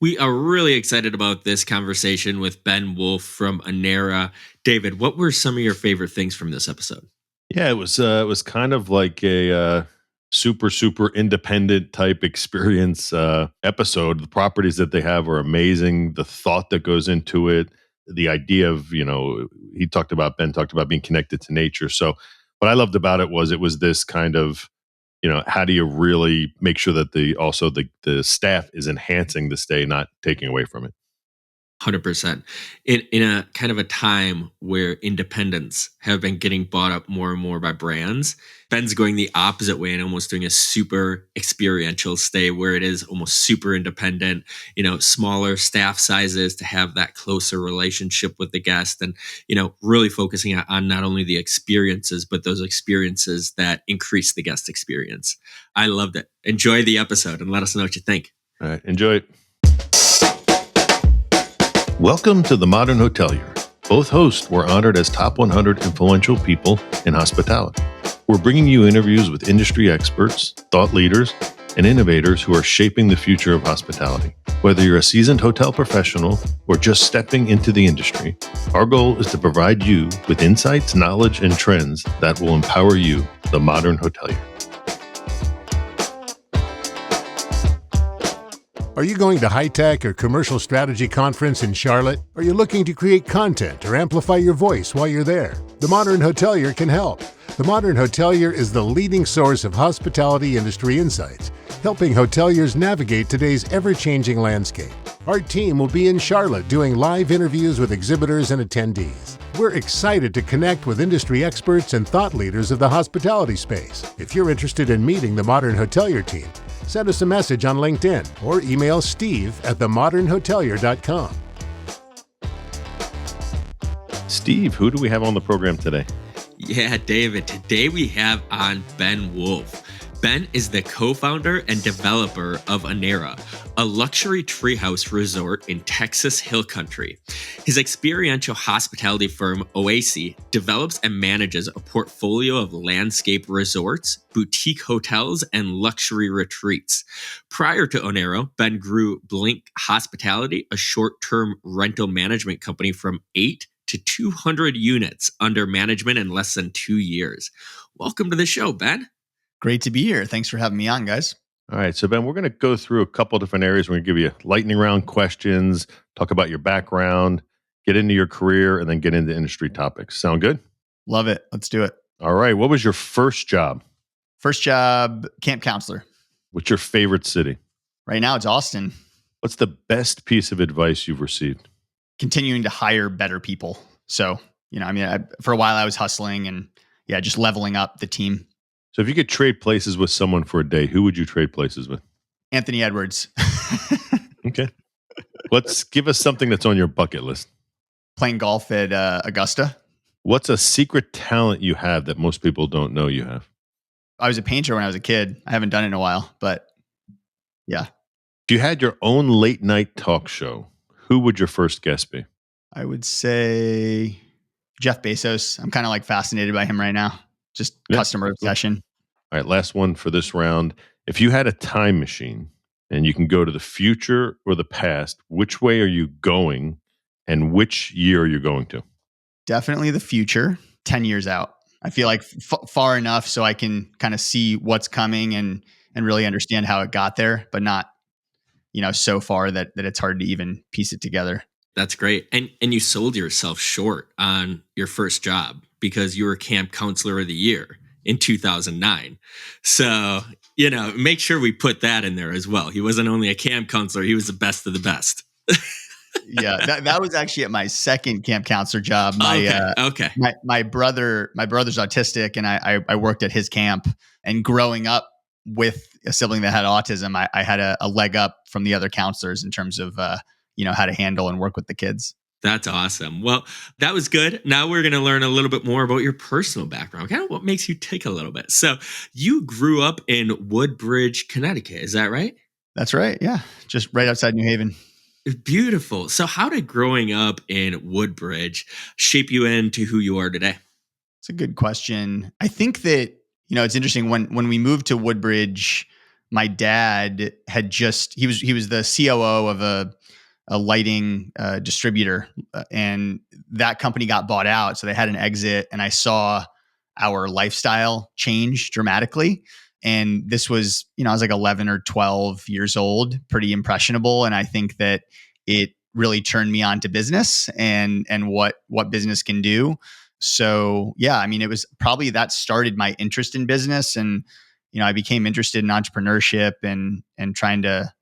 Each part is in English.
We are really excited about this conversation with Ben Wolff from Onera. David, what were some of your favorite things from this episode? Yeah, it was kind of like a super independent type experience episode. The properties that they have are amazing. The thought that goes into it, the idea of Ben talked about being connected to nature. So what I loved about it was this kind of how do you really make sure that the staff is enhancing the stay, not taking away from it. 100%. In a kind of a time where independents have been getting bought up more and more by brands, Ben's going the opposite way and almost doing a super experiential stay where it is almost super independent, smaller staff sizes to have that closer relationship with the guest and, really focusing on not only the experiences, but those experiences that increase the guest experience. I loved it. Enjoy the episode and let us know what you think. All right, enjoy it. Welcome to The Modern Hotelier. Both hosts were honored as top 100 influential people in hospitality. We're bringing you interviews with industry experts, thought leaders, and innovators who are shaping the future of hospitality. Whether you're a seasoned hotel professional or just stepping into the industry, our goal is to provide you with insights, knowledge, and trends that will empower you, the modern hotelier. Are you going to high-tech or commercial strategy conference in Charlotte? Are you looking to create content or amplify your voice while you're there? The Modern Hotelier can help. The Modern Hotelier is the leading source of hospitality industry insights, helping hoteliers navigate today's ever-changing landscape. Our team will be in Charlotte doing live interviews with exhibitors and attendees. We're excited to connect with industry experts and thought leaders of the hospitality space. If you're interested in meeting the Modern Hotelier team, send us a message on LinkedIn or email steve@themodernhotelier.com. Steve, who do we have on the program today? Yeah, David, today we have on Ben Wolff. Ben is the co-founder and developer of Onera, a luxury treehouse resort in Texas Hill Country. His experiential hospitality firm, Oasi, develops and manages a portfolio of landscape resorts, boutique hotels, and luxury retreats. Prior to Onera, Ben grew Blink Hospitality, a short-term rental management company, from 8 to 200 units under management in less than 2 years. Welcome to the show, Ben. Great to be here. Thanks for having me on, guys. All right, so Ben, we're going to go through a couple different areas. We're going to give you lightning round questions, talk about your background, get into your career, and then get into industry topics. Sound good? Love it. Let's do it. All right, what was your first job? First job, camp counselor. What's your favorite city? Right now, it's Austin. What's the best piece of advice you've received? Continuing to hire better people. So, for a while I was hustling and just leveling up the team. So if you could trade places with someone for a day, who would you trade places with? Anthony Edwards. Okay. Give us something that's on your bucket list. Playing golf at Augusta. What's a secret talent you have that most people don't know you have? I was a painter when I was a kid. I haven't done it in a while, but yeah. If you had your own late night talk show, who would your first guest be? I would say Jeff Bezos. I'm kind of fascinated by him right now. Just customer obsession. All right, last one for this round. If you had a time machine and you can go to the future or the past, which way are you going and which year are you going to? Definitely the future, 10 years out. I feel like far enough so I can kind of see what's coming and really understand how it got there, but not, so far that it's hard to even piece it together. That's great. And you sold yourself short on your first job because you were Camp Counselor of the Year in 2009. So, make sure we put that in there as well. He wasn't only a camp counselor, he was the best of the best. Yeah, that was actually at my second camp counselor job. Okay. My brother's autistic, and I worked at his camp. And growing up with a sibling that had autism, I had a leg up from the other counselors in terms of how to handle and work with the kids. That's awesome. Well, that was good. Now we're going to learn a little bit more about your personal background, kind of what makes you tick a little bit. So you grew up in Woodbridge, Connecticut. Is that right? That's right. Yeah. Just right outside New Haven. Beautiful. So how did growing up in Woodbridge shape you into who you are today? It's a good question. I think that, it's interesting when we moved to Woodbridge, my dad had he was the COO of a lighting distributor, and that company got bought out. So they had an exit, and I saw our lifestyle change dramatically. And this was, I was like 11 or 12 years old, pretty impressionable. And I think that it really turned me on to business and what business can do. So yeah, I mean, it was probably that started my interest in business. And, I became interested in entrepreneurship and trying to,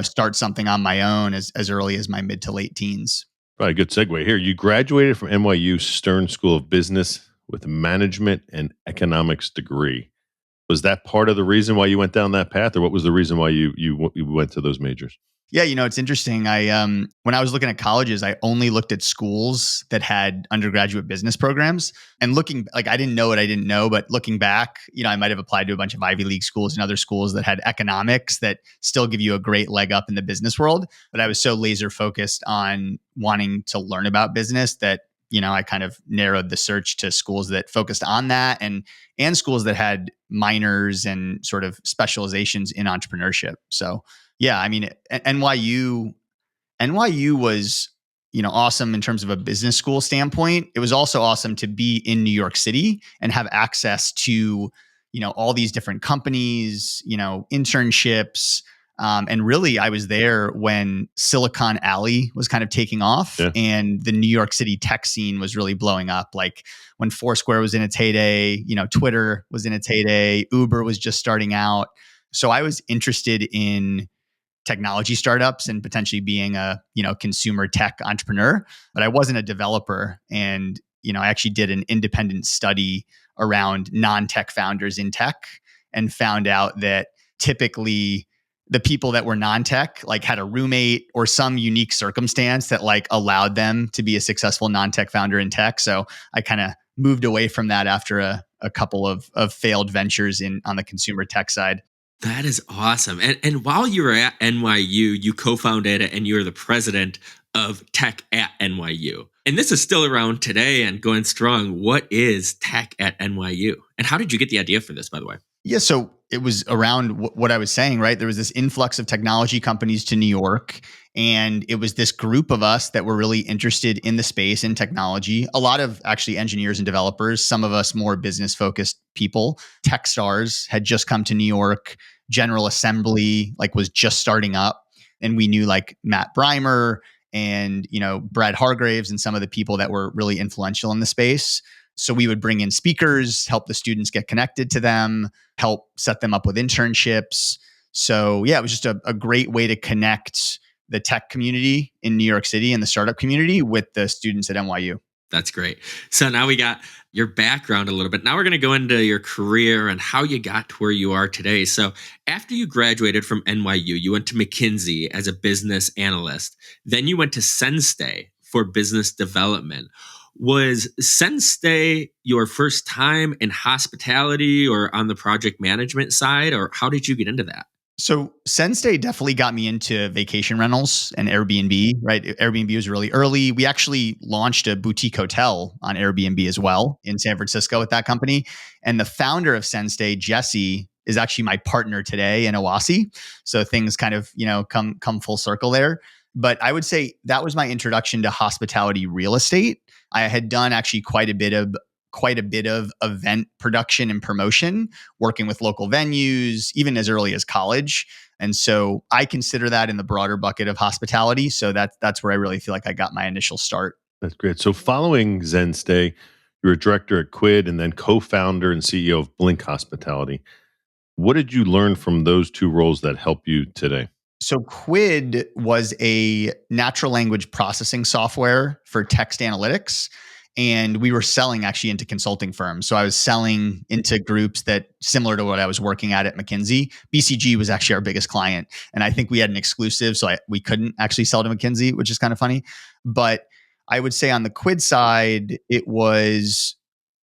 start something on my own as early as my mid to late teens. Right, good segue here. You graduated from NYU Stern School of Business with a management and economics degree. Was that part of the reason why you went down that path, or what was the reason why you went to those majors? Yeah, it's interesting. I when I was looking at colleges, I only looked at schools that had undergraduate business programs. And I didn't know what I didn't know, but looking back, I might have applied to a bunch of Ivy League schools and other schools that had economics that still give you a great leg up in the business world. But I was so laser focused on wanting to learn about business that I kind of narrowed the search to schools that focused on that and schools that had minors and sort of specializations in entrepreneurship. So yeah, I mean, NYU was, awesome in terms of a business school standpoint. It was also awesome to be in New York City and have access to, all these different companies, internships. And really, I was there when Silicon Alley was kind of taking off, and the New York City tech scene was really blowing up. Like when Foursquare was in its heyday, Twitter was in its heyday, Uber was just starting out. So I was interested in technology startups and potentially being a, consumer tech entrepreneur, but I wasn't a developer. And, I actually did an independent study around non-tech founders in tech and found out that typically the people that were non-tech like had a roommate or some unique circumstance that like allowed them to be a successful non-tech founder in tech. So I kind of moved away from that after a couple of failed ventures on the consumer tech side. That is awesome. And while you were at NYU, you co-founded and you're the president of Tech at NYU. And this is still around today and going strong. What is Tech at NYU? And how did you get the idea for this, by the way? Yeah, so it was around what I was saying, right? There was this influx of technology companies to New York, and it was this group of us that were really interested in the space and technology. A lot of actually engineers and developers, some of us more business focused people. Techstars had just come to New York. General Assembly was just starting up, and we knew like Matt Breimer and Brad Hargraves and some of the people that were really influential in the space. So we would bring in speakers, help the students get connected to them, help set them up with internships. So yeah, it was just a great way to connect the tech community in New York City and the startup community with the students at NYU. That's great. So now we got your background a little bit. Now we're going to go into your career and how you got to where you are today. So after you graduated from NYU, you went to McKinsey as a business analyst. Then you went to Sensei for business development. Was Sensei your first time in hospitality or on the project management side, or how did you get into that? So Sensei definitely got me into vacation rentals and Airbnb, right? Airbnb was really early. We actually launched a boutique hotel on Airbnb as well in San Francisco with that company. And the founder of Sensei, Jesse, is actually my partner today in Oasi. So things kind of, come full circle there. But I would say that was my introduction to hospitality real estate. I had done actually quite a bit of event production and promotion, working with local venues, even as early as college. And so I consider that in the broader bucket of hospitality. So that's where I really feel like I got my initial start. That's great. So following Zenstay, you were a director at Quidd and then co-founder and CEO of Blink Hospitality. What did you learn from those two roles that help you today? So Quidd was a natural language processing software for text analytics. And we were selling actually into consulting firms. So I was selling into groups that similar to what I was working at McKinsey. BCG was actually our biggest client. And I think we had an exclusive. So we couldn't actually sell to McKinsey, which is kind of funny. But I would say on the Quidd side, I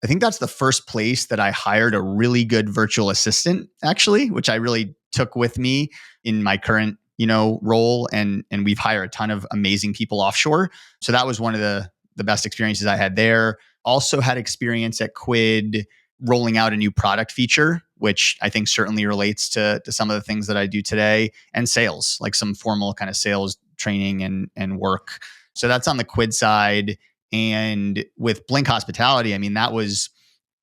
think that's the first place that I hired a really good virtual assistant, actually, which I really took with me in my current role. And we've hired a ton of amazing people offshore. So that was one of the best experiences I had there. Also had experience at Quidd rolling out a new product feature, which I think certainly relates to some of the things that I do today, and sales, like some formal kind of sales training and work. So that's on the Quidd side. And with Blink Hospitality, I mean, that was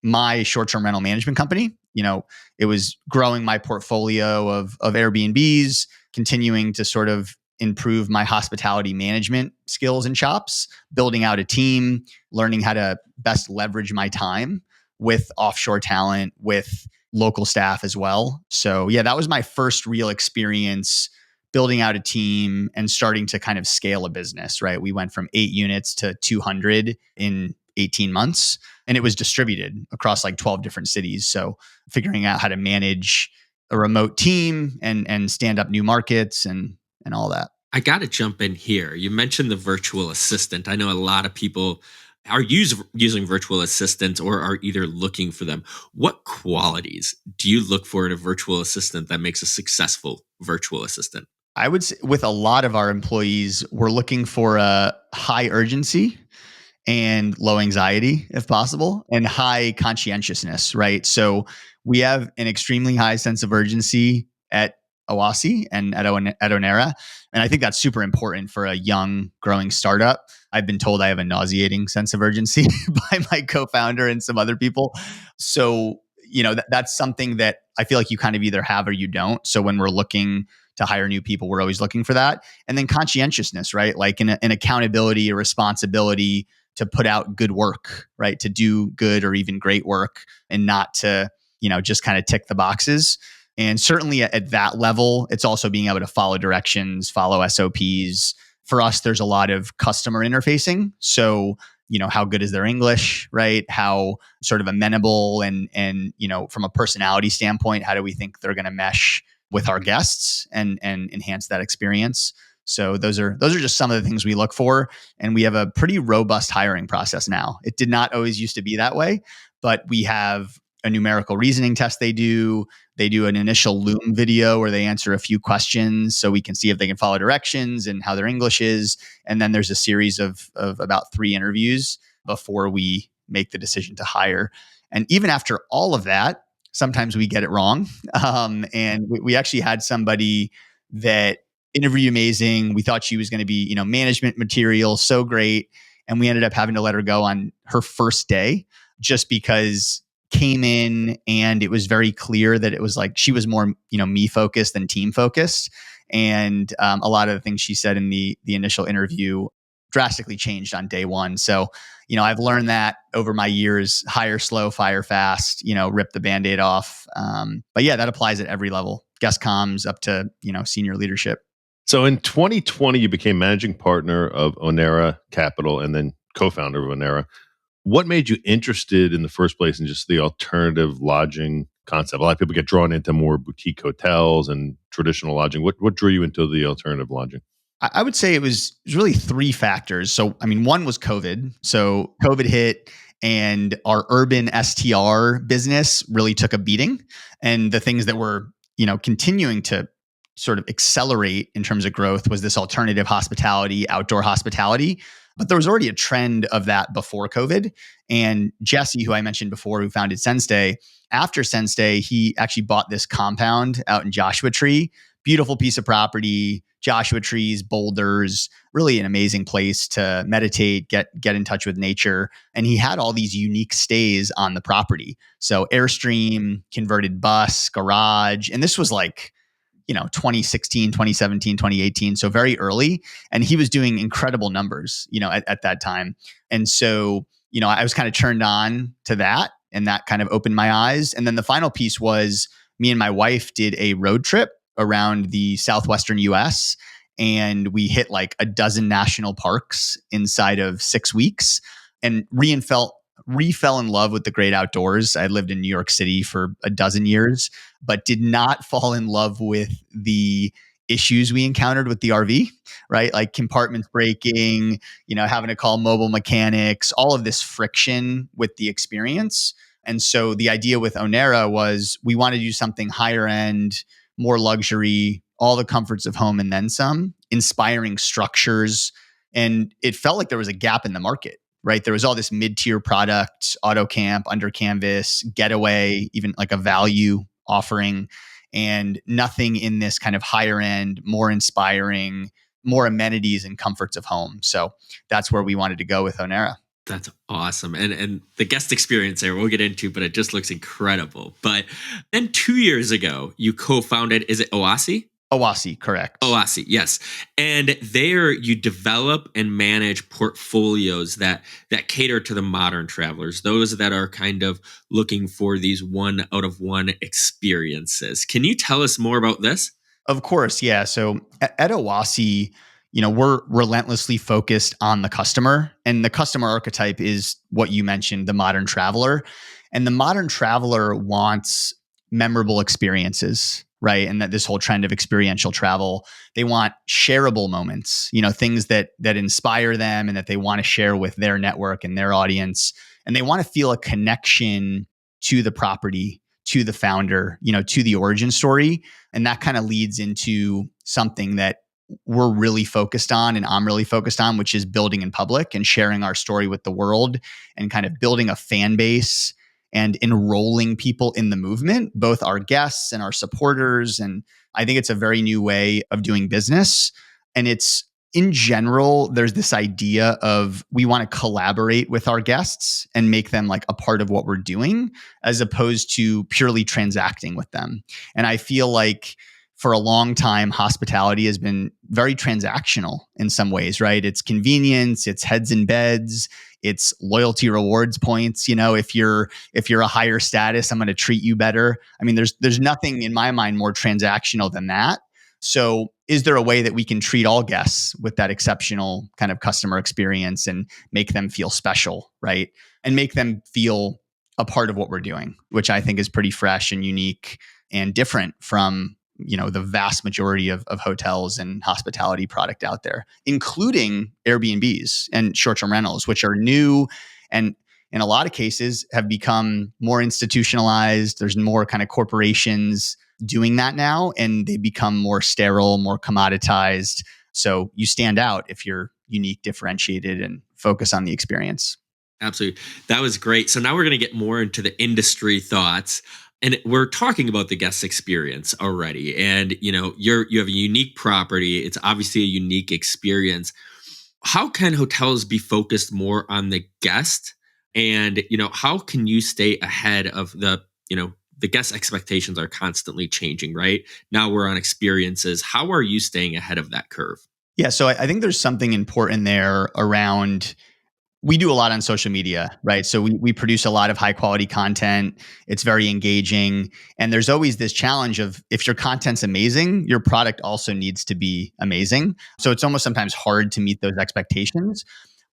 my short-term rental management company. It was growing my portfolio of Airbnbs, continuing to sort of improve my hospitality management skills and chops, building out a team, learning how to best leverage my time with offshore talent, with local staff as well. So yeah, that was my first real experience building out a team and starting to kind of scale a business, right? We went from 8 units to 200 in 18 months, and it was distributed across like 12 different cities. So figuring out how to manage a remote team and stand up new markets and all that. I got to jump in here. You mentioned the virtual assistant. I know a lot of people are using virtual assistants or are either looking for them. What qualities do you look for in a virtual assistant that makes a successful virtual assistant? I would say with a lot of our employees, we're looking for a high urgency and low anxiety, if possible, and high conscientiousness, right? So we have an extremely high sense of urgency at Oasi and at Onera. And I think that's super important for a young, growing startup. I've been told I have a nauseating sense of urgency by my co-founder and some other people. So, that's something that I feel like you kind of either have or you don't. So when we're looking to hire new people, we're always looking for that. And then conscientiousness, right? Like an accountability, a responsibility to put out good work, right? To do good or even great work and not to, just kind of tick the boxes. And certainly at that level, it's also being able to follow directions, follow SOPs. For us, there's a lot of customer interfacing. So, how good is their English, right? How sort of amenable and from a personality standpoint, how do we think they're going to mesh with our guests and enhance that experience? So those are just some of the things we look for. And we have a pretty robust hiring process now. It did not always used to be that way, but we have a numerical reasoning test they do. They do an initial Loom video where they answer a few questions so we can see if they can follow directions and how their English is. And then there's a series of about 3 interviews before we make the decision to hire. And even after all of that, sometimes we get it wrong. And we actually had somebody that interviewed amazing. We thought she was going to be, management material, so great. And we ended up having to let her go on her first day just because came in and it was very clear that it was like she was more me focused than team focused, and a lot of the things she said in the initial interview drastically changed on day one. So I've learned that over my years: hire slow, fire fast, rip the Band-Aid off. But yeah, that applies at every level, guest comms up to senior leadership. So in 2020 you became managing partner of Onera Capital and then co-founder of Onera. What made you interested in the first place in just the alternative lodging concept? A lot of people get drawn into more boutique hotels and traditional lodging. What drew you into the alternative lodging? I would say it was really 3 factors. So, one was COVID. So COVID hit and our urban STR business really took a beating. And the things that were, continuing to sort of accelerate in terms of growth was this alternative hospitality, outdoor hospitality. But there was already a trend of that before COVID. And Jesse, who I mentioned before, who founded Senstay, after Senstay, he actually bought this compound out in Joshua Tree. Beautiful piece of property, Joshua trees, boulders, really an amazing place to meditate, get in touch with nature. And he had all these unique stays on the property. So Airstream, converted bus, garage. And this was like 2016, 2017, 2018. So very early. And he was doing incredible numbers, at that time. And so, I was kind of turned on to that, and that kind of opened my eyes. And then the final piece was me and my wife did a road trip around the southwestern US, and we hit like a dozen national parks inside of 6 weeks and fell in love with the great outdoors. I lived in New York City for a dozen years, but did not fall in love with the issues we encountered with the RV, right? Like compartments breaking, having to call mobile mechanics, all of this friction with the experience. And so the idea with Onera was we wanted to do something higher end, more luxury, all the comforts of home and then some, inspiring structures. And it felt like there was a gap in the market right? There was all this mid-tier product, auto camp, under canvas, getaway, even like a value offering, and nothing in this kind of higher end, more inspiring, more amenities and comforts of home. So that's where we wanted to go with Onera. That's awesome. And the guest experience there we'll get into, but it just looks incredible. But then 2 years ago, you co-founded, is it Oasi? Oasi, correct. Oasi, yes. And there you develop and manage portfolios that cater to the modern travelers, those that are kind of looking for these one out of one experiences. Can you tell us more about this? Of course, yeah. So at Oasi, we're relentlessly focused on the customer, and the customer archetype is what you mentioned, the modern traveler. And the modern traveler wants memorable experiences, right? And that this whole trend of experiential travel, they want shareable moments, things that inspire them and that they want to share with their network and their audience. And they want to feel a connection to the property, to the founder, to the origin story. And that kind of leads into something that we're really focused on and I'm really focused on, which is building in public and sharing our story with the world and kind of building a fan base and enrolling people in the movement, both our guests and our supporters. And I think it's a very new way of doing business. And it's, in general, there's this idea of we want to collaborate with our guests and make them like a part of what we're doing, as opposed to purely transacting with them. And I feel like for a long time, hospitality has been very transactional in some ways, right? It's convenience, it's heads in beds, it's loyalty rewards points. If you're a higher status, I'm going to treat you better. I mean, there's nothing in my mind more transactional than that. So is there a way that we can treat all guests with that exceptional kind of customer experience and make them feel special, right? And make them feel a part of what we're doing, which I think is pretty fresh and unique and different from the vast majority of hotels and hospitality product out there, including Airbnbs and short-term rentals, which are new and in a lot of cases have become more institutionalized. There's more kind of corporations doing that now, and they become more sterile, more commoditized. So you stand out if you're unique, differentiated, and focus on the experience. Absolutely. That was great. So now we're going to get more into the industry thoughts. And we're talking about the guest experience already. And, you have a unique property. It's obviously a unique experience. How can hotels be focused more on the guest? And, how can you stay ahead of the guest expectations are constantly changing, right? Now we're on experiences. How are you staying ahead of that curve? Yeah. So I think there's something important there around. We do a lot on social media, right? So we produce a lot of high quality content. It's very engaging. And there's always this challenge of if your content's amazing, your product also needs to be amazing. So it's almost sometimes hard to meet those expectations.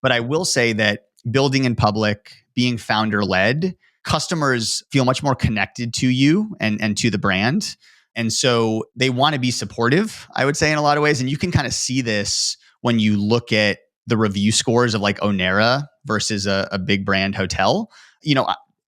But I will say that building in public, being founder led, customers feel much more connected to you and to the brand. And so they want to be supportive, I would say, in a lot of ways. And you can kind of see this when you look at the review scores of like Onera versus a big brand hotel.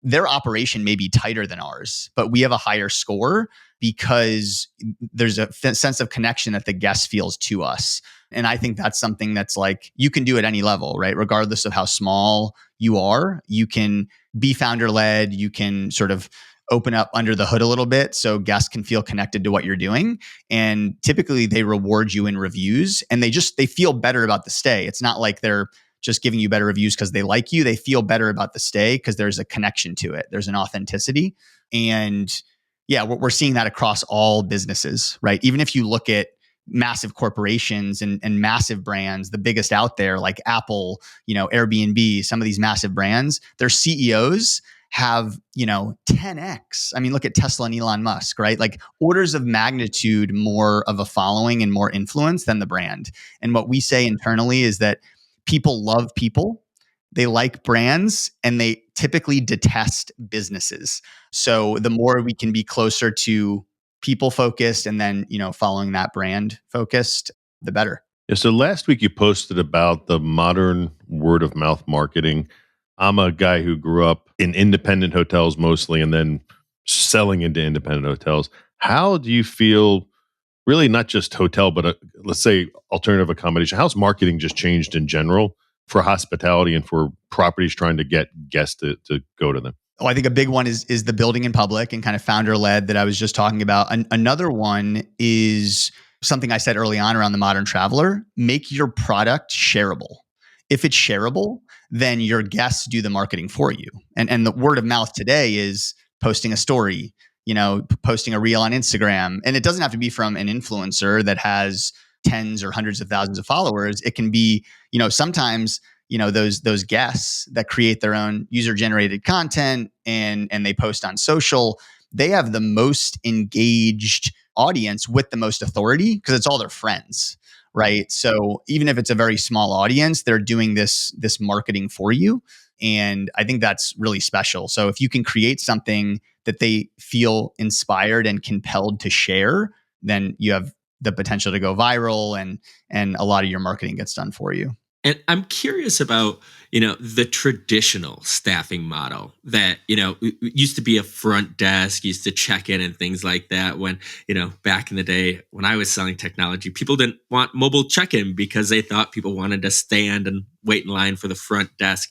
Their operation may be tighter than ours, but we have a higher score because there's a sense of connection that the guest feels to us. And I think that's something that's like, you can do at any level, right? Regardless of how small you are, you can be founder led, you can sort of open up under the hood a little bit so guests can feel connected to what you're doing. And typically they reward you in reviews and they feel better about the stay. It's not like they're just giving you better reviews because they like you. They feel better about the stay because there's a connection to it. There's an authenticity. And yeah, we're seeing that across all businesses, right? Even if you look at massive corporations and massive brands, the biggest out there like Apple, Airbnb, some of these massive brands, their CEOs have, 10x. I mean, look at Tesla and Elon Musk, right? Like orders of magnitude more of a following and more influence than the brand. And what we say internally is that people love people, they like brands, and they typically detest businesses. So the more we can be closer to people focused and then, following that brand focused, the better. Yeah, so last week you posted about the modern word of mouth marketing. I'm a guy who grew up in independent hotels mostly and then selling into independent hotels. How do you feel, really not just hotel, but let's say alternative accommodation? How's marketing just changed in general for hospitality and for properties trying to get guests to go to them? Oh, I think a big one is the building in public and kind of founder led that I was just talking about. Another one is something I said early on around the modern traveler. Make your product shareable. If it's shareable, then your guests do the marketing for you. And the word of mouth today is posting a story, posting a reel on Instagram. And it doesn't have to be from an influencer that has tens or hundreds of thousands of followers. It can be, sometimes those guests that create their own user generated content and they post on social, they have the most engaged audience with the most authority because it's all their friends, right? So even if it's a very small audience, they're doing this marketing for you, and I think that's really special. So if you can create something that they feel inspired and compelled to share, then you have the potential to go viral, and a lot of your marketing gets done for you. And I'm curious about, the traditional staffing model that, used to be a front desk, used to check in and things like that. When, back in the day when I was selling technology, people didn't want mobile check-in because they thought people wanted to stand and wait in line for the front desk.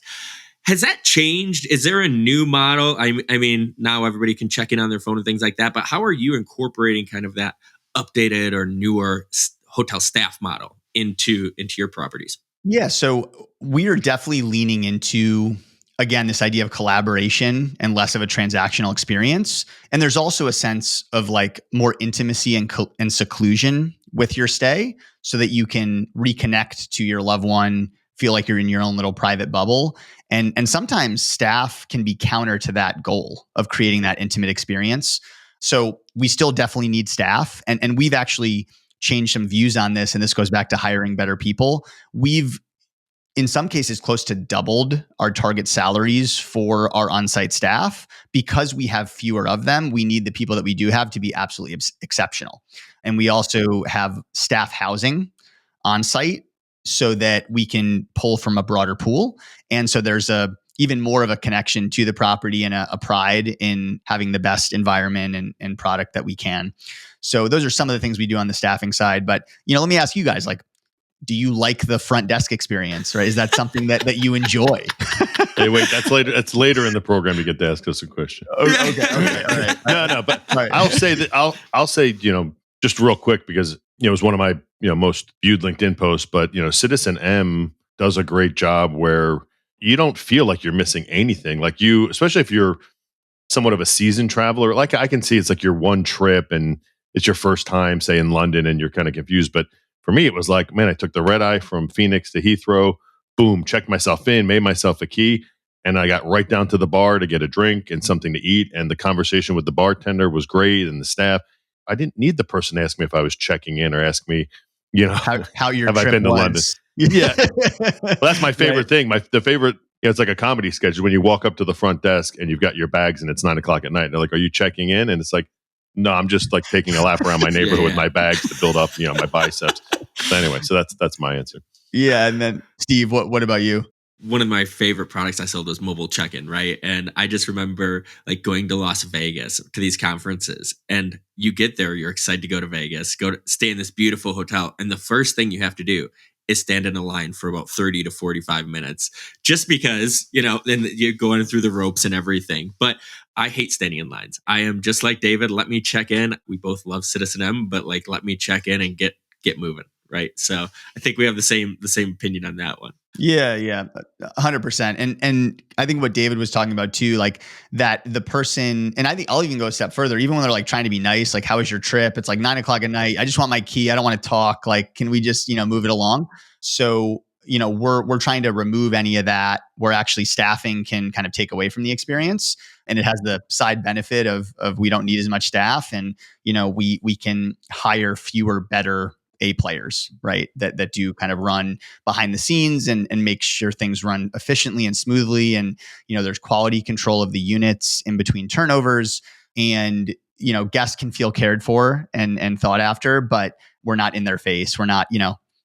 Has that changed? Is there a new model? I mean, now everybody can check in on their phone and things like that, but how are you incorporating kind of that updated or newer hotel staff model into your properties? Yeah, so we are definitely leaning into, again, this idea of collaboration and less of a transactional experience. And there's also a sense of like more intimacy and seclusion with your stay so that you can reconnect to your loved one, feel like you're in your own little private bubble. And sometimes staff can be counter to that goal of creating that intimate experience. So we still definitely need staff. And we've actually changed some views on this. And this goes back to hiring better people. We've, in some cases, close to doubled our target salaries for our on-site staff because we have fewer of them. We need the people that we do have to be absolutely exceptional. And we also have staff housing on site so that we can pull from a broader pool. And so there's even more of a connection to the property and a pride in having the best environment and product that we can. So those are some of the things we do on the staffing side. But, let me ask you guys, like, do you like the front desk experience, right? Is that something that you enjoy? Hey, wait, that's later. That's later in the program to get to ask us a question. Okay, all right. No, but Right. I'll say, just real quick, because, it was one of my, most viewed LinkedIn posts, but, Citizen M does a great job where you don't feel like you're missing anything. Like especially if you're somewhat of a seasoned traveler, like I can see it's like your one trip and it's your first time, say in London, and you're kind of confused. But for me, it was like, man, I took the red eye from Phoenix to Heathrow, boom, checked myself in, made myself a key, and I got right down to the bar to get a drink and something to eat. And the conversation with the bartender was great, and the staff. I didn't need the person to ask me if I was checking in or ask me, how your have trip I been to was. London? Yeah, well, that's my favorite thing. The favorite. It's like a comedy sketch when you walk up to the front desk and you've got your bags and it's 9:00 at night. And they're like, "Are you checking in?" And it's like, "No, I'm just like taking a lap around my neighborhood with my bags to build up, my biceps." So anyway, so that's my answer. Yeah, and then Steve, what about you? One of my favorite products I sold was mobile check-in, right? And I just remember like going to Las Vegas to these conferences, and you get there, you're excited to go to Vegas, stay in this beautiful hotel, and the first thing you have to do is stand in a line for about 30 to 45 minutes just because, then you're going through the ropes and everything. But I hate standing in lines. I am just like David. Let me check in. We both love Citizen M, but like, let me check in and get moving. Right. So I think we have the same opinion on that one. Yeah, 100%. And I think what David was talking about too, like that the person, and I think I'll even go a step further, even when they're like trying to be nice, like, how was your trip? It's like 9:00 at night. I just want my key. I don't want to talk. Like, can we just, move it along? So, we're trying to remove any of that, where actually staffing can kind of take away from the experience. And it has the side benefit of we don't need as much staff, and, we can hire fewer, better A players, right? That do kind of run behind the scenes and make sure things run efficiently and smoothly. And, there's quality control of the units in between turnovers, and, guests can feel cared for and thought after, but we're not in their face. We're not,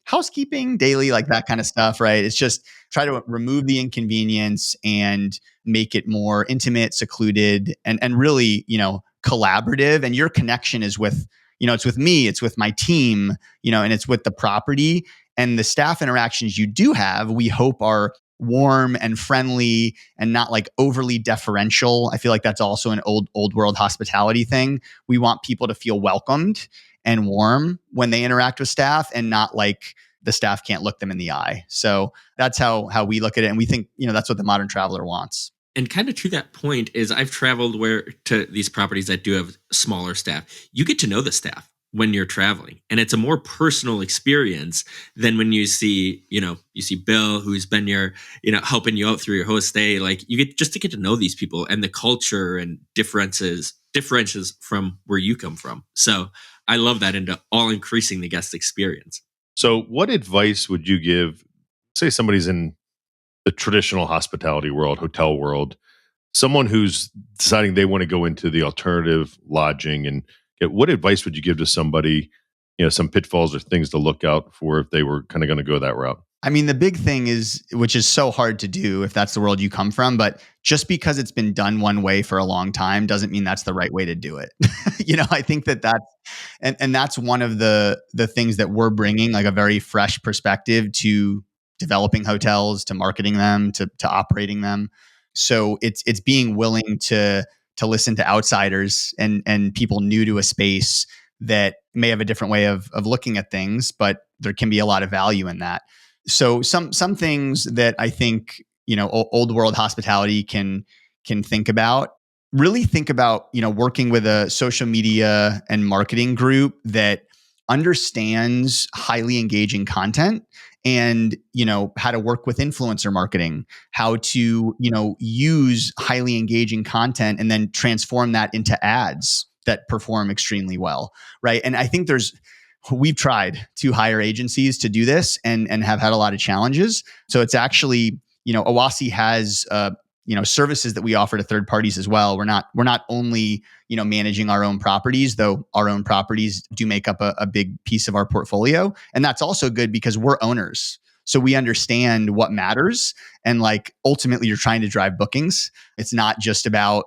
housekeeping daily, like that kind of stuff, right? It's just try to remove the inconvenience and make it more intimate, secluded, and really, collaborative. And your connection is with, it's with me, it's with my team, and it's with the property. And the staff interactions you do have, we hope are warm and friendly and not like overly deferential. I feel like that's also an old world hospitality thing. We want people to feel welcomed and warm when they interact with staff, and not like the staff can't look them in the eye. So that's how we look at it. And we think, that's what the modern traveler wants. And kind of to that point is I've traveled to these properties that do have smaller staff. You get to know the staff when you're traveling, and it's a more personal experience than when you see Bill, who's been helping you out through your whole stay. Like, you get just to get to know these people and the culture and differences from where you come from. So I love that, into all increasing the guest experience. So what advice would you give, say somebody's in the traditional hospitality world, hotel world, someone who's deciding they want to go into the alternative lodging, and what advice would you give to somebody, some pitfalls or things to look out for if they were kind of going to go that route? I mean, the big thing is, which is so hard to do if that's the world you come from, but just because it's been done one way for a long time doesn't mean that's the right way to do it. I think and that's one of the things that we're bringing, like a very fresh perspective to developing hotels, to marketing them, to operating them. So it's being willing to listen to outsiders and people new to a space that may have a different way of looking at things, but there can be a lot of value in that. So some things that I think, old world hospitality can think about, really think about, working with a social media and marketing group that understands highly engaging content, and how to work with influencer marketing, how to use highly engaging content and then transform that into ads that perform extremely well, right? And I think we've tried to hire agencies to do this and have had a lot of challenges. So it's actually, Oasi has services that we offer to third parties as well. We're not only managing our own properties, though our own properties do make up a big piece of our portfolio, and that's also good because we're owners. So we understand what matters, and like ultimately you're trying to drive bookings. It's not just about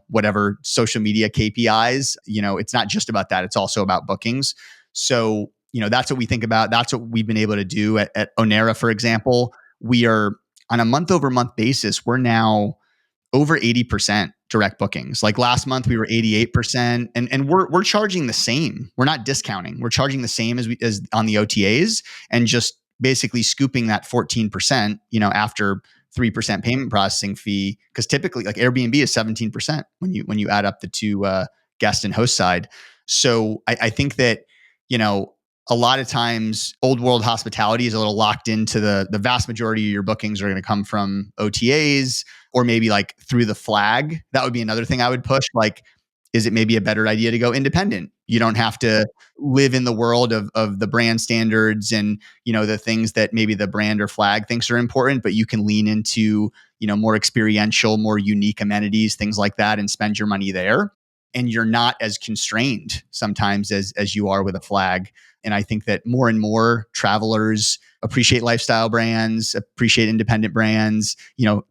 whatever social media KPIs. It's not just about that. It's also about bookings. So that's what we think about. That's what we've been able to do at Onera, for example. We are on a month-over-month basis, we're now over 80% direct bookings. Like last month, we were 88%, and we're charging the same. We're not discounting. We're charging the same as on the OTAs, and just basically scooping that 14%, after 3% payment processing fee, because typically like Airbnb is 17% when you add up the two guest and host side. So I think that a lot of times old world hospitality is a little locked into the vast majority of your bookings are going to come from OTAs, or maybe like through the flag. That would be another thing I would push. Like, is it maybe a better idea to go independent? You don't have to live in the world of the brand standards and, the things that maybe the brand or flag thinks are important, but you can lean into, more experiential, more unique amenities, things like that, and spend your money there. And you're not as constrained sometimes as you are with a flag. And I think that more and more travelers appreciate lifestyle brands, appreciate independent brands.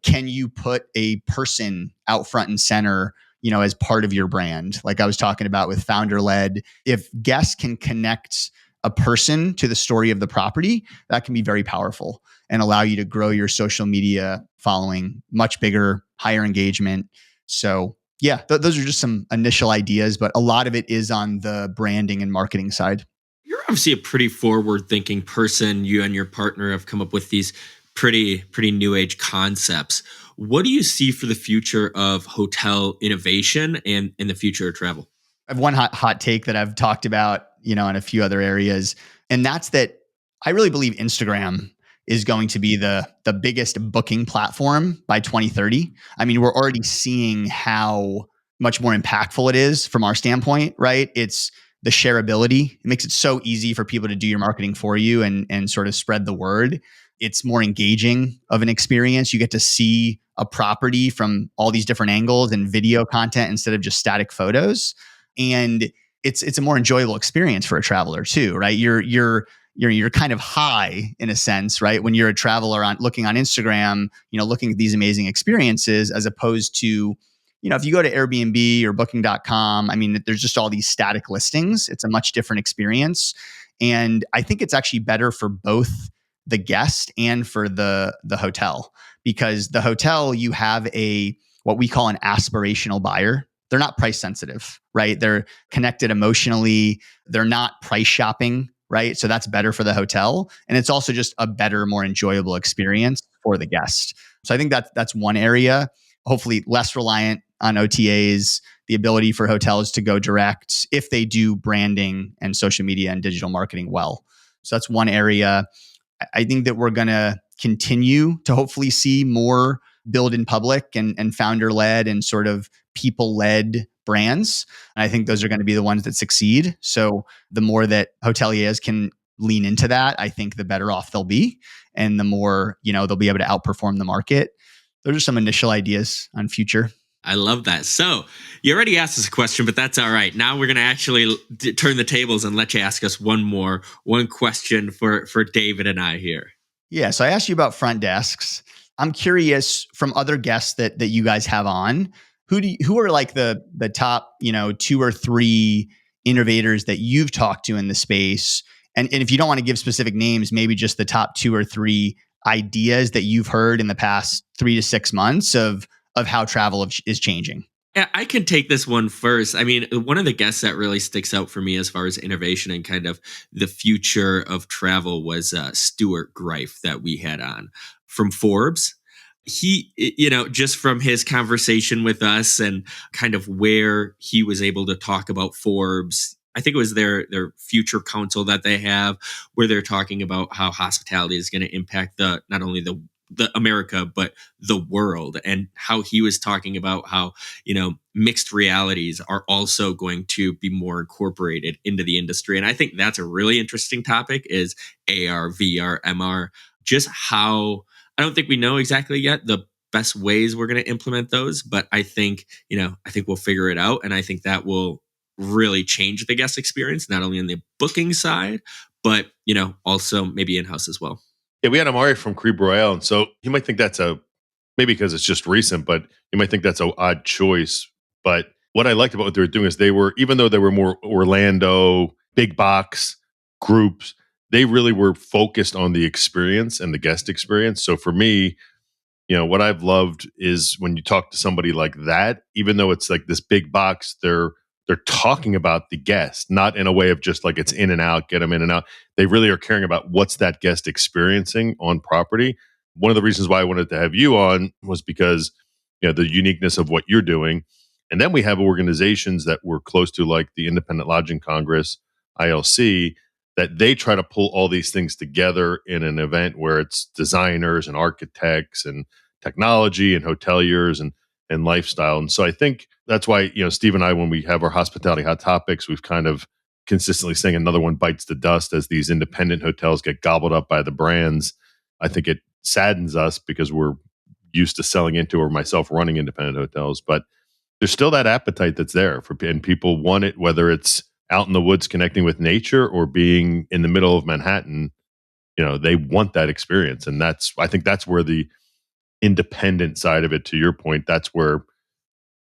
Can you put a person out front and center, as part of your brand? Like I was talking about with founder led, if guests can connect a person to the story of the property, that can be very powerful and allow you to grow your social media following much bigger, higher engagement. So yeah, those are just some initial ideas, but a lot of it is on the branding and marketing side. You're obviously a pretty forward-thinking person. You and your partner have come up with these pretty new age concepts. What do you see for the future of hotel innovation and in the future of travel? I have one hot take that I've talked about, in a few other areas, and that's that I really believe Instagram is going to be the biggest booking platform by 2030. I mean, we're already seeing how much more impactful it is from our standpoint, right? It's the shareability. It makes it so easy for people to do your marketing for you and sort of spread the word. It's more engaging of an experience. You get to see a property from all these different angles and video content instead of just static photos. And it's a more enjoyable experience for a traveler too, right? You're kind of high in a sense, right? When you're a traveler looking on Instagram, looking at these amazing experiences, as opposed to, if you go to Airbnb or booking.com, I mean, there's just all these static listings. It's a much different experience. And I think it's actually better for both the guest and for the hotel, because the hotel, you have what we call an aspirational buyer. They're not price sensitive, right? They're connected emotionally. They're not price shopping, right? So that's better for the hotel. And it's also just a better, more enjoyable experience for the guest. So I think that's one area, hopefully less reliant on OTAs, the ability for hotels to go direct if they do branding and social media and digital marketing well. So that's one area. I think that we're going to continue to hopefully see more build in public and founder led and sort of people led brands. And I think those are going to be the ones that succeed. So the more that hoteliers can lean into that, I think the better off they'll be. And the more, they'll be able to outperform the market. Those are some initial ideas on future. I love that. So you already asked us a question, but that's all right. Now we're going to actually turn the tables and let you ask us one question for David and I here. Yeah. So I asked you about front desks. I'm curious from other guests that you guys have on, who are like the top, 2 or 3 innovators that you've talked to in the space? And if you don't want to give specific names, maybe just the top 2 or 3 ideas that you've heard in the past 3 to 6 months of how travel is changing. Yeah, I can take this one first. I mean, one of the guests that really sticks out for me as far as innovation and kind of the future of travel was Stuart Greif that we had on from Forbes. He, just from his conversation with us and kind of where he was able to talk about Forbes, I think it was their future council that they have, where they're talking about how hospitality is going to impact not only the America, but the world, and how he was talking about how, mixed realities are also going to be more incorporated into the industry. And I think that's a really interesting topic, is AR, VR, MR, just how, I don't think we know exactly yet the best ways we're going to implement those, but I think we'll figure it out. And I think that will really change the guest experience, not only on the booking side, but, also maybe in-house as well. Yeah, we had Amari from Creed Royale, and so you might think that's maybe because it's just recent, but you might think that's an odd choice. But what I liked about what they were doing is even though they were more Orlando, big box groups, they really were focused on the experience and the guest experience. So for me, what I've loved is when you talk to somebody like that, even though it's like this big box, they're talking about the guest, not in a way of just like it's in and out, get them in and out. They really are caring about what's that guest experiencing on property. One of the reasons why I wanted to have you on was because, the uniqueness of what you're doing. And then we have organizations that we're close to, like the Independent Lodging Congress, ILC, that they try to pull all these things together in an event where it's designers and architects and technology and hoteliers and lifestyle. And so I think that's why, Steve and I, when we have our hospitality hot topics, we've kind of consistently saying another one bites the dust as these independent hotels get gobbled up by the brands. I think it saddens us because we're used to selling into, or myself running independent hotels, but there's still that appetite that's there and people want it, whether it's out in the woods connecting with nature or being in the middle of Manhattan. They want that experience. And I think that's where the independent side of it, to your point, that's where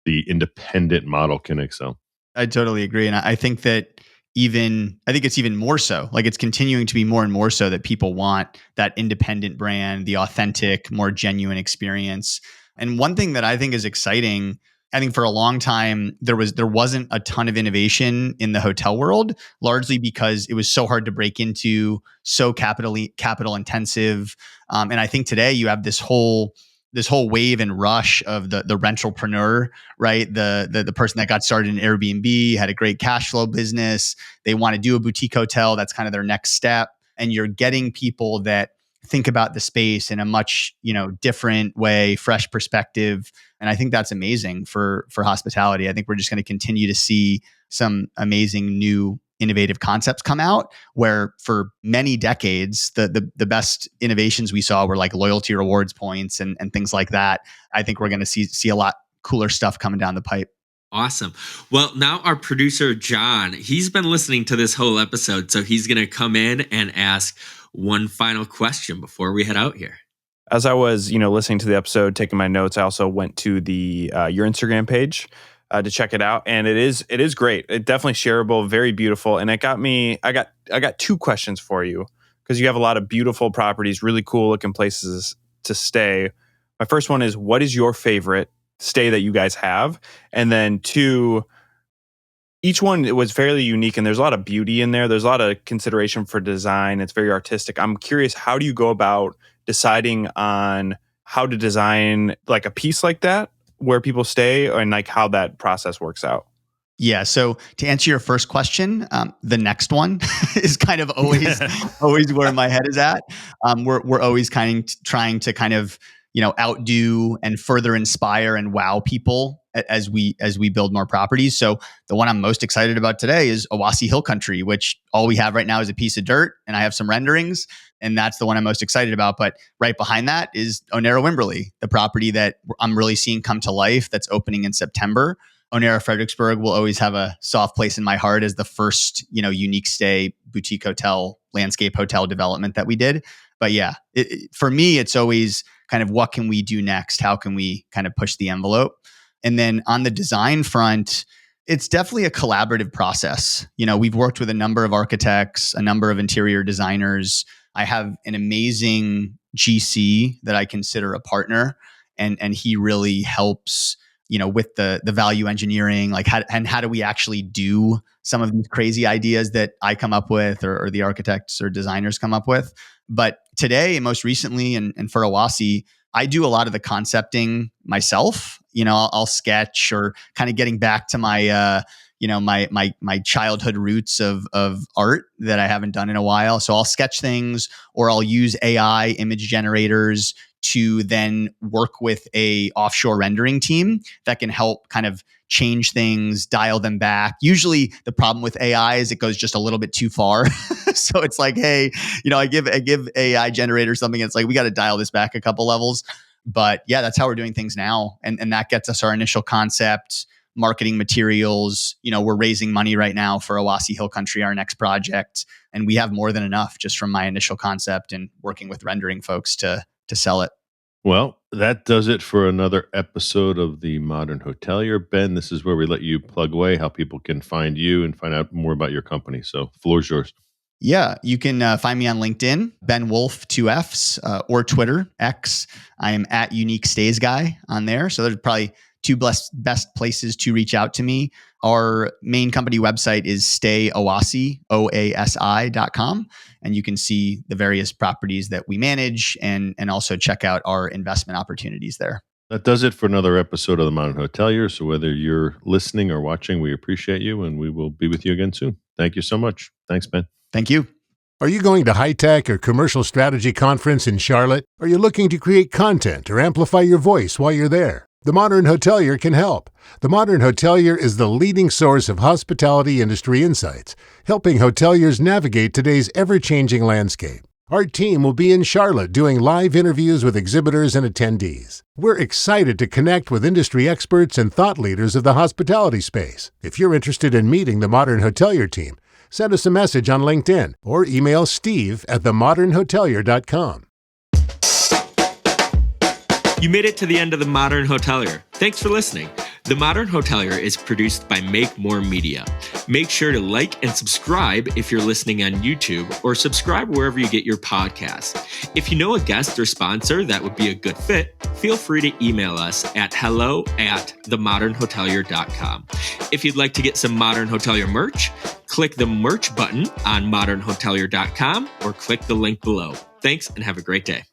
the independent model can excel. I totally agree. And I think that I think it's even more so, like it's continuing to be more and more so that people want that independent brand, the authentic, more genuine experience. And one thing that I think is exciting, I think for a long time, there wasn't a ton of innovation in the hotel world, largely because it was so hard to break into, so capital intensive. And I think today you have this whole wave and rush of the rentalpreneur, right? The person that got started in Airbnb, had a great cash flow business. They want to do a boutique hotel. That's kind of their next step. And you're getting people that think about the space in a much, different way, fresh perspective. And I think that's amazing for hospitality. I think we're just going to continue to see some amazing new innovative concepts come out, where for many decades, the best innovations we saw were like loyalty rewards points and things like that. I think we're going to see a lot cooler stuff coming down the pipe. Awesome. Well, now our producer, John, he's been listening to this whole episode, so he's going to come in and ask one final question before we head out here. As I was, listening to the episode, taking my notes, I also went to your Instagram page. to check it out, and it is great. It definitely shareable, very beautiful, and it got me. I got two questions for you because you have a lot of beautiful properties, really cool looking places to stay. My first one is, what is your favorite stay that you guys have? And then two, each one was fairly unique and there's a lot of beauty in there. There's a lot of consideration for design. It's very artistic. I'm curious, how do you go about deciding on how to design like a piece like that where people stay, and like how that process works out? Yeah. So to answer your first question, the next one is kind of always where my head is at. We're always trying to kind of, outdo and further inspire and wow people as we build more properties. So the one I'm most excited about today is Oasi Hill Country, which all we have right now is a piece of dirt, and I have some renderings, and that's the one I'm most excited about. But right behind that is Onera Wimberley, the property that I'm really seeing come to life that's opening in September. Onera Fredericksburg will always have a soft place in my heart as the first, unique stay boutique hotel, landscape hotel development that we did. But yeah, for me, it's always kind of what can we do next? How can we kind of push the envelope? And then on the design front, it's definitely a collaborative process. We've worked with a number of architects, a number of interior designers. I have an amazing GC that I consider a partner, and he really helps with the value engineering, like how do we actually do some of these crazy ideas that I come up with or the architects or designers come up with. But today, and most recently, and for Oasi, I do a lot of the concepting myself. I'll sketch, or kind of getting back to my my childhood roots of art that I haven't done in a while. So I'll sketch things, or I'll use AI image generators to then work with a offshore rendering team that can help kind of change things, dial them back. Usually the problem with AI is it goes just a little bit too far. So it's like, hey, I give AI generator something. It's like, we got to dial this back a couple levels. But yeah, that's how we're doing things now. And that gets us our initial concept, marketing materials. We're raising money right now for Oasi Hill Country, our next project. And we have more than enough just from my initial concept and working with rendering folks to sell it. Well, that does it for another episode of the Modern Hotelier. Ben, this is where we let you plug away how people can find you and find out more about your company. So, floor's yours. Yeah, you can find me on LinkedIn, Ben Wolff, 2 Fs, or Twitter, X. I am at Unique Stays Guy on there. So there's probably two best places to reach out to me. Our main company website is stayoasi, OASI.com. And you can see the various properties that we manage and also check out our investment opportunities there. That does it for another episode of the Modern Hotelier. So whether you're listening or watching, we appreciate you, and we will be with you again soon. Thank you so much. Thanks, Ben. Thank you. Are you going to High Tech or Commercial Strategy Conference in Charlotte? Are you looking to create content or amplify your voice while you're there? The Modern Hotelier can help. The Modern Hotelier is the leading source of hospitality industry insights, helping hoteliers navigate today's ever-changing landscape. Our team will be in Charlotte doing live interviews with exhibitors and attendees. We're excited to connect with industry experts and thought leaders of the hospitality space. If you're interested in meeting the Modern Hotelier team, send us a message on LinkedIn or email steve@themodernhotelier.com. You made it to the end of the Modern Hotelier. Thanks for listening. The Modern Hotelier is produced by Make More Media. Make sure to like and subscribe if you're listening on YouTube, or subscribe wherever you get your podcast. If you know a guest or sponsor that would be a good fit, feel free to email us at hello@themodernhotelier.com. If you'd like to get some Modern Hotelier merch, click the merch button on modernhotelier.com or click the link below. Thanks and have a great day.